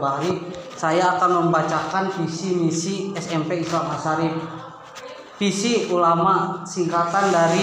Bahri, saya akan membacakan visi misi SMP Islam Asharif. Visi ulama singkatan dari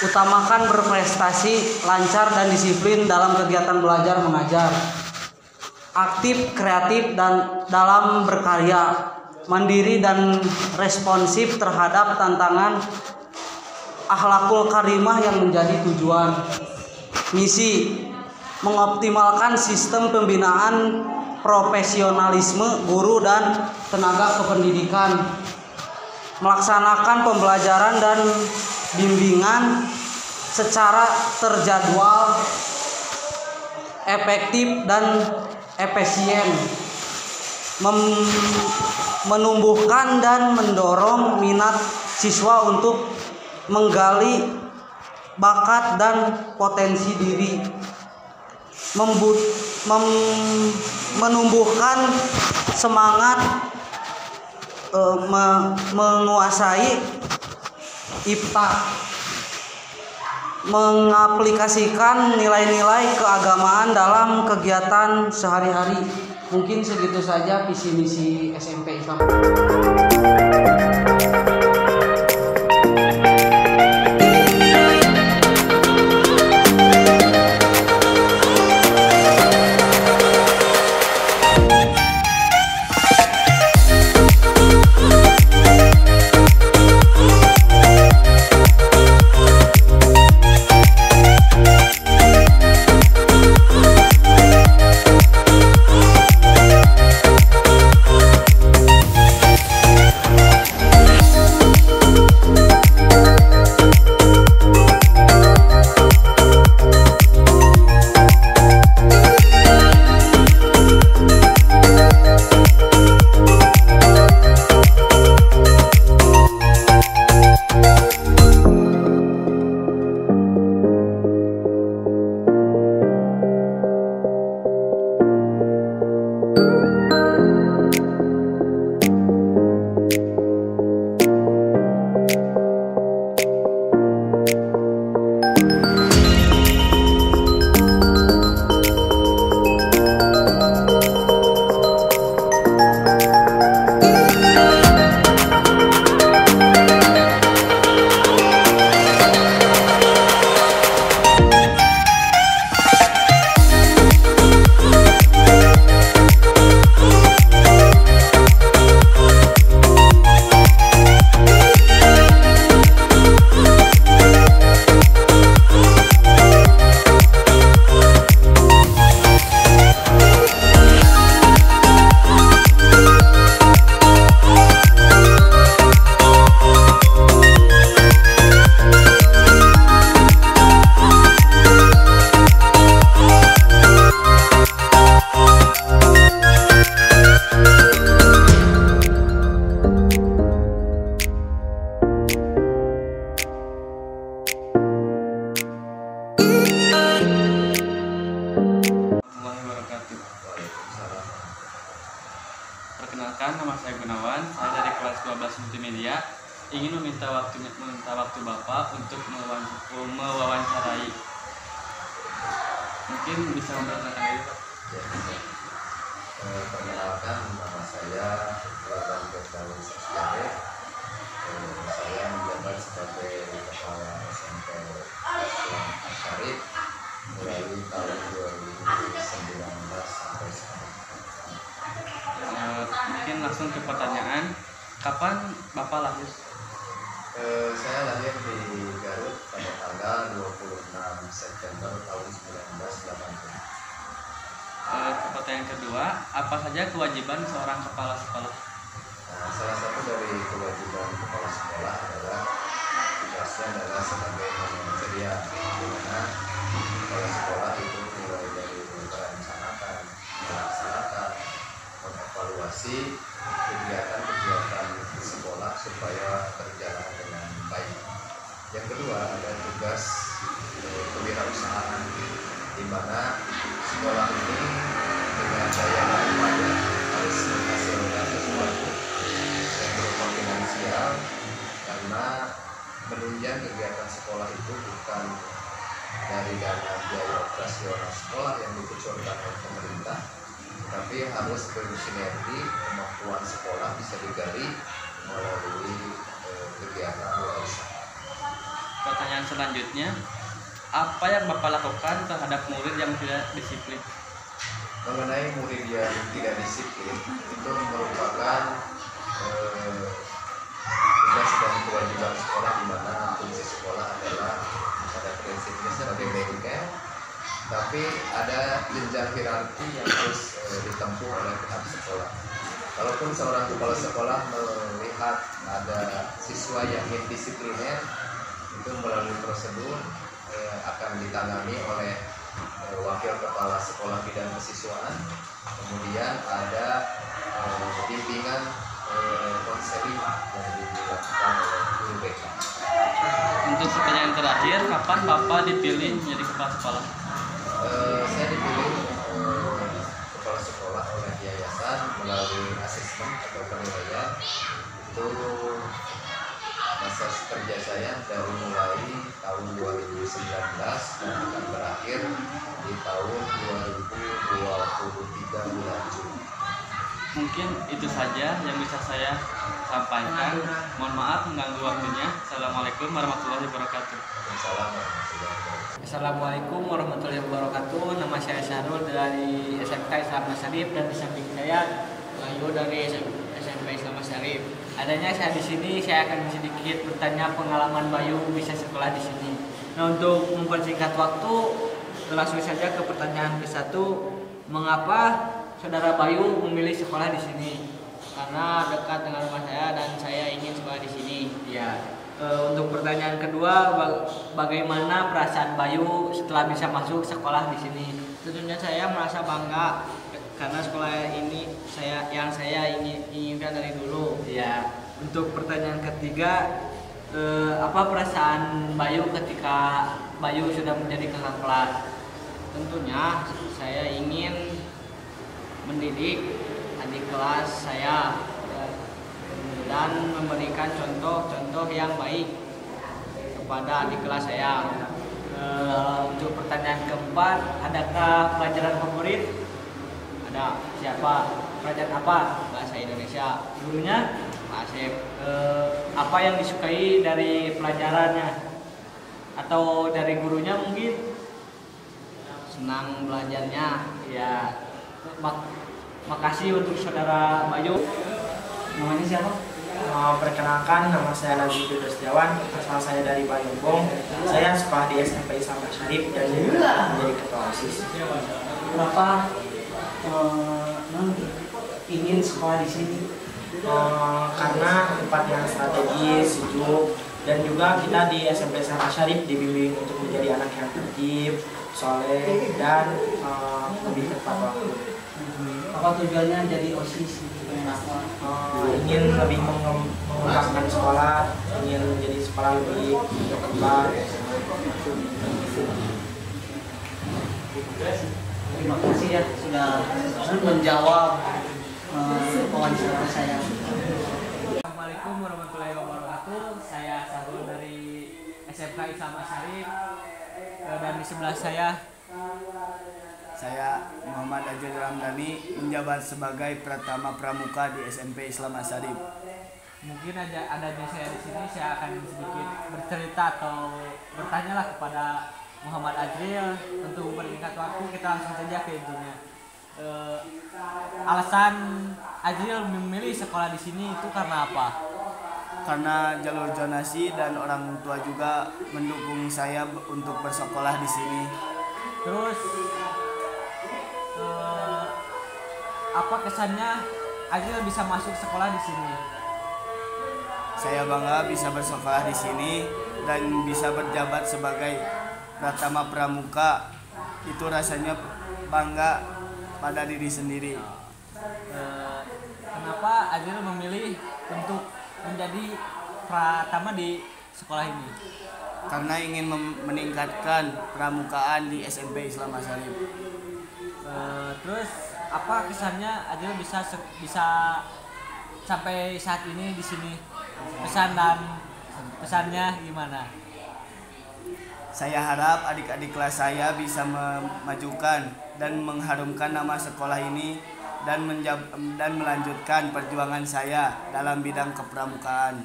utamakan berprestasi, lancar dan disiplin dalam kegiatan belajar mengajar, aktif, kreatif dan dalam berkarya, mandiri dan responsif terhadap tantangan, akhlakul karimah yang menjadi tujuan. Misi mengoptimalkan sistem pembinaan profesionalisme guru dan tenaga kependidikan, melaksanakan pembelajaran dan bimbingan secara terjadwal, efektif dan efisien, menumbuhkan dan mendorong minat siswa untuk menggali bakat dan potensi diri, menumbuhkan semangat menguasai IPTA, mengaplikasikan nilai-nilai keagamaan dalam kegiatan sehari-hari. Mungkin segitu saja visi misi SMP Islam. Perkenalkan, nama saya Gunawan, saya dari kelas 12 multimedia. Ingin meminta waktu Bapak untuk mewawancarai. Mungkin bisa memperkenalkan diri, Pak. Perkenalkan, nama saya Bapak Firdaus Asyarik. Saya menjabat sebagai Kepala SMP Islam Asharif mulai tahun 2019 sampai sekarang. Mungkin langsung ke pertanyaan, kapan Bapak lahir? Saya lahir di Garut pada tanggal 26 September tahun 1980. Ke pertanyaan kedua, apa saja kewajiban seorang kepala sekolah? Salah satu dari kewajiban kepala sekolah adalah tugasnya adalah sebagai manajer ceria, di mana kepala sekolah itu mulai dari merencanakan, melaksanakan, mengevaluasi kegiatan-kegiatan di sekolah supaya berjalan dengan baik. Yang kedua ada tugas kewirausahaan, di mana sekolah ini dengan daya upaya harus menghasilkan sesuatu yang berupa finansial, karena menunjang kegiatan sekolah itu bukan dari dana biaya operasional sekolah yang dikucurkan oleh pemerintah, tapi harus bersinergi. Kemampuan sekolah bisa digali melalui kegiatan warisan. Pertanyaan selanjutnya, apa yang Bapak lakukan terhadap murid yang tidak disiplin? Mengenai murid yang tidak disiplin, itu merupakan tugas dan kewajiban sekolah, di mana fungsi sekolah adalah pada prinsipnya sebagai bengkel, tapi ada jenjang hierarki yang harus ditempuh oleh pihak sekolah. Kalaupun seorang kepala sekolah melihat ada siswa yang indisipliner, itu melalui prosedur akan ditangani oleh wakil kepala sekolah bidang kesiswaan. Kemudian ada bimbingan konseling yang dilakukan oleh guru BK. Untuk pertanyaan terakhir, kapan Bapak dipilih menjadi kepala sekolah? Saya dipilih kepala sekolah oleh yayasan melalui asesmen atau penilaian. Itu masa kerja saya dari mulai tahun 2019 dan akan berakhir di tahun 2023 bulan Juni. Mungkin itu saja yang bisa saya sampaikan. Mohon maaf mengganggu waktunya. Assalamualaikum warahmatullahi wabarakatuh. Assalamualaikum warahmatullahi wabarakatuh. Nama saya Syahrul dari SMK Islam Syarif, dan di samping saya Bayu dari SMP Islam Syarif. Adanya saya di sini, saya akan sedikit bertanya pengalaman Bayu bisa sekolah di sini. Nah, untuk mempersingkat waktu, langsung saja ke pertanyaan ke-1. Mengapa Saudara Bayu memilih sekolah di sini? Karena dekat dengan rumah saya dan saya ingin sekolah di sini. Ya. Untuk pertanyaan kedua, bagaimana perasaan Bayu setelah bisa masuk sekolah di sini? Tentunya saya merasa bangga karena sekolah ini saya inginkan dari dulu. Ya. Untuk pertanyaan ketiga, apa perasaan Bayu ketika Bayu sudah menjadi kakak kelas? Tentunya saya ingin mendidik adik kelas saya dan memberikan contoh-contoh yang baik kepada adik kelas saya. Untuk pertanyaan keempat, adakah pelajaran favorit? Ada. Siapa? Pelajaran apa? Bahasa Indonesia. Gurunya? Pak Asep. Apa yang disukai dari pelajarannya? Atau dari gurunya mungkin? Senang belajarnya. Ya. Makasih untuk Saudara Bayu. Namanya siapa? Perkenalkan, nama saya Nazibul Setiawan, asal saya dari Banyuwangi. Saya sekolah di SMP Islam Syarif dan menjadi ketua OSIS. Kenapa ingin sekolah di sini? Karena tempat yang strategis, sejuk, dan juga kita di SMP Islam Syarif dibimbing untuk menjadi anak yang tertib, soleh, dan lebih tepat waktu. Apa tujuannya jadi OSIS? Ingin lebih mengembangkan sekolah, ingin menjadi sekolah lebih berkembang. Terima kasih ya sudah menjawab wawancara saya. Assalamualaikum warahmatullahi wabarakatuh. Saya Syahrul dari SMK Islam Syarif, dan di sebelah saya Muhammad Ajil Ramdhani, menjabat sebagai Pratama Pramuka di SMP Islam Syarif. mungkin adanya saya di sini, saya akan sedikit bercerita atau bertanyalah kepada Muhammad Ajril. Untuk mempersingkat waktu, kita langsung saja ke intinya. Alasan Ajril memilih sekolah di sini itu karena apa? Karena jalur zonasi dan orang tua juga mendukung saya untuk bersekolah di sini. Terus apa kesannya Ajril bisa masuk sekolah di sini? Saya bangga bisa bersekolah di sini dan bisa berjabat sebagai Pratama Pramuka. Itu rasanya bangga pada diri sendiri. Kenapa Ajril memilih untuk menjadi Pratama di sekolah ini? Karena ingin meningkatkan pramukaan di SMP Islam Syarif. Terus apa kesannya Ajril bisa sampai saat ini di sini? Pesannya gimana? Saya harap adik-adik kelas saya bisa memajukan dan mengharumkan nama sekolah ini dan melanjutkan perjuangan saya dalam bidang kepramukaan.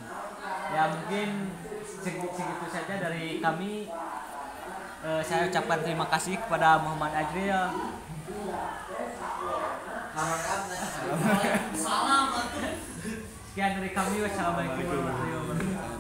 Ya mungkin segitu saja dari kami. Saya ucapkan terima kasih kepada Muhammad Ajril. Sekian dari kami. Wassalamualaikum warahmatullahi wabarakatuh.